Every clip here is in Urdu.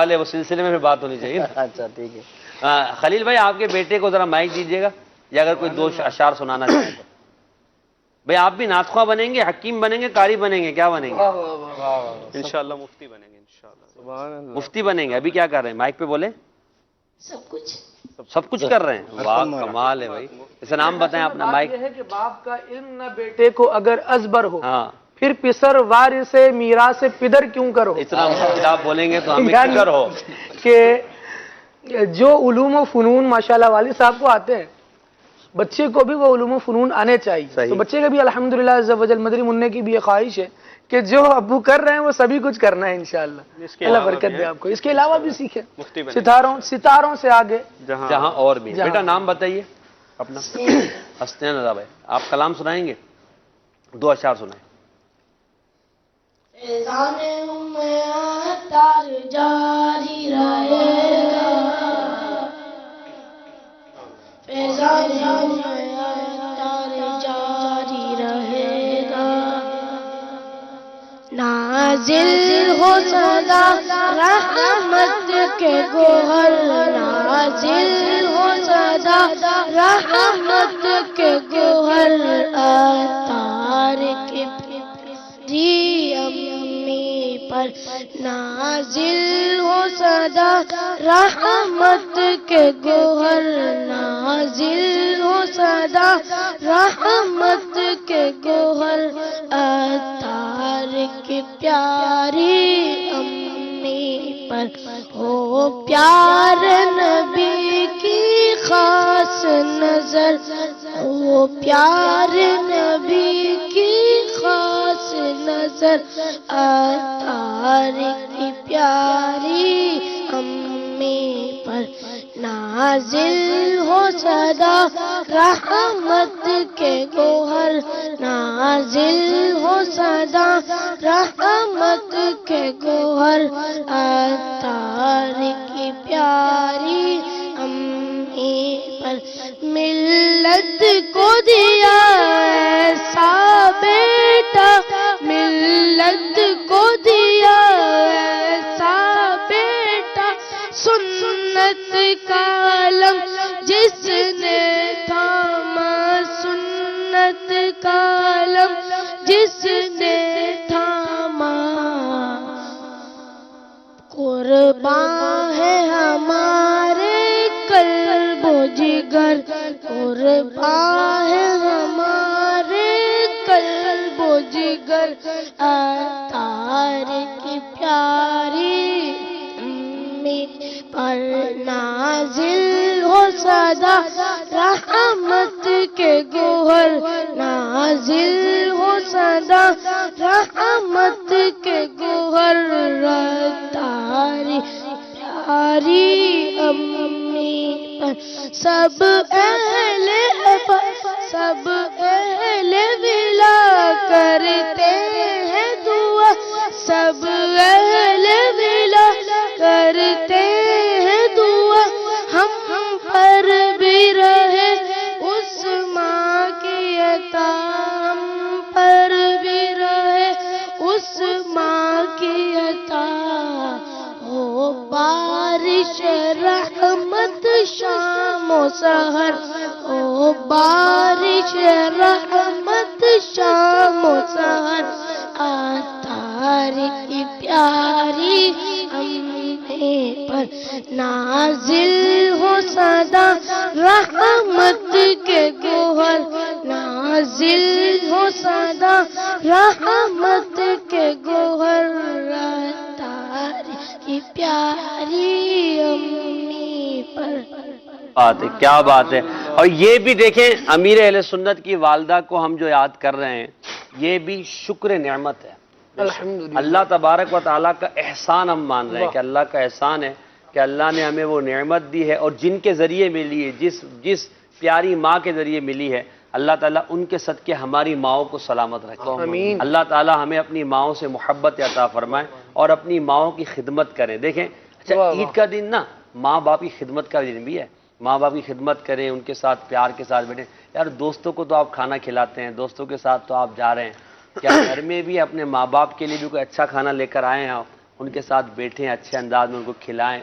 والے وہ سلسلے میں پھر بات ہونی چاہیے. اچھا ٹھیک ہے. خلیل بھائی آپ کے بیٹے کو ذرا مائک دیجیے گا یا اگر کوئی 2 اشعار سنانا چاہے تو. بھائی آپ بھی نعت خواہ بنیں گے, حکیم بنیں گے, قاری بنیں گے, کیا بنیں گے؟ انشاءاللہ مفتی بنیں گے انشاءاللہ. مفتی بنیں گے. ابھی کیا کر رہے ہیں مائک پہ بولیں؟ سب کچھ کر رہے ہیں. واہ کمال ہے بھائی. اسے نام بتائیں اپنا. مائک. یہ ہے کہ باپ کا علم نہ بیٹے کو اگر ازبر ہو, ہاں پھر پسر وارث میراث پدر کیوں کرو. اتنا مشکل آپ بولیں گے تو ہمیں فکر ہو کہ جو علوم و فنون ماشاءاللہ والد صاحب کو آتے ہیں, بچے کو بھی وہ علوم و فنون آنے چاہیے. تو بچے کا بھی الحمدللہ عز و جل مدری منع کی بھی یہ خواہش ہے کہ جو ابو کر رہے ہیں وہ سبھی کچھ کرنا ہے انشاءاللہ. اللہ برکت دے آپ کو. اس کے علاوہ بھی سیکھیں, ستاروں سے آگے جہاں اور بھی. بیٹا نام بتائیے اپنا. حسنین رضا بھائی آپ کلام سنائیں گے؟ 2 اشعار سنائیں. فیضان تار جاری رہے گا, فیضان تار جاری رہے گا, نازل ہو سدا رحمت کے گوہر, نازل ہو سدا رحمت کے گوہر, اتار کے پیری امی پر نازل ہو سدا رحمت کے گوہر, نازل ہو سدا رحمت کے گوہر, اتار کی پیاری امی پر ہو پیار نبی کی خاص نظر, ہو پیار نبی کی خاص نظر, اتار کی پیاری امی پر نازل ہو سدا رحمت کے گوہر, نازل ہو سدا رحمت کے گوہر, اتار کی پیاری امی پر ملت کو دیا ایسا بیٹا, ملت کو دیا ایسا بیٹا, سنت کا علم جس نے تھاما, سنت کا علم جس نے تھاما, قربان ہے ہمارے قلب و جگر, قربان ہے ہمارے قلب و جگر, اتار کی پیاری امی پر نازل ہو سدا رحمت کے گوہر, نازل ہو سدا رحمت کے گوہر, اتار پیاری امی پر سب اہل سب اہل ولا کرتے ہیں دعا, سب اہل ولا کرتے ہیں دعا, ہم پر بھی رہے اس ماں کی عطا, ہم پر بھی رہے اس ماں کی عطا, ہو بارش رحمت شام و سحر, ہو بارش رحمت شام و سحر, اتار کی پیاری امی پر نازل ہو سدا رحمت کے گوہر, نازل ہو سدا رحمت کے گوہر, اتار کی پیاری امی پر. بات ہے, کیا بات ہے. اور یہ بھی دیکھیں امیر اہل سنت کی والدہ کو ہم جو یاد کر رہے ہیں, یہ بھی شکر نعمت ہے. اللہ تبارک و تعالیٰ کا احسان ہم مان رہے ہیں کہ اللہ کا احسان ہے کہ اللہ نے ہمیں وہ نعمت دی ہے, اور جن کے ذریعے ملی ہے, جس پیاری ماں کے ذریعے ملی ہے, اللہ تعالیٰ ان کے صدقے ہماری ماؤں کو سلامت رکھے. اللہ تعالیٰ ہمیں اپنی ماؤں سے محبت عطا فرمائے اور اپنی ماؤں کی خدمت کریں. دیکھیں اچھا عید کا دن نا ماں باپ کی خدمت کا دن بھی ہے. ماں باپ کی خدمت کریں, ان کے ساتھ پیار کے ساتھ بیٹھیں. یار دوستوں کو تو آپ کھانا کھلاتے ہیں, دوستوں کے ساتھ تو آپ جا رہے ہیں, کیا گھر میں بھی اپنے ماں باپ کے لیے بھی کوئی اچھا کھانا لے کر آئے ہیں ان کے ساتھ بیٹھیں, اچھے انداز میں ان کو کھلائیں,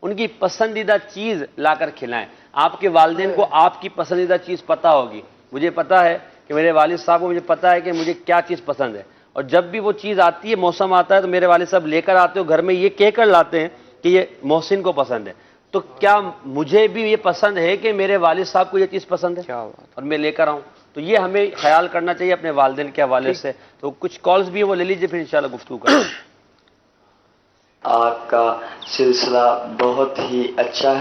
ان کی پسندیدہ چیز لا کر کھلائیں. آپ کے والدین کو آپ کی پسندیدہ چیز پتہ ہوگی. مجھے پتہ ہے کہ میرے والد صاحب کو مجھے پتہ ہے کہ مجھے کیا چیز پسند ہے, اور جب بھی وہ چیز آتی ہے, موسم آتا ہے, تو میرے والد صاحب لے کر آتے ہو گھر میں, یہ کہہ کر لاتے ہیں کہ یہ محسن کو پسند ہے. تو کیا مجھے بھی یہ پسند ہے کہ میرے والد صاحب کو یہ چیز پسند ہے اور میں لے کر آؤں؟ تو یہ ہمیں خیال کرنا چاہیے اپنے والدین کے حوالے سے. تو کچھ کالز بھی ہیں, وہ لے لیجیے, پھر انشاءاللہ گفتگو کریں. آپ کا سلسلہ بہت ہی اچھا ہے.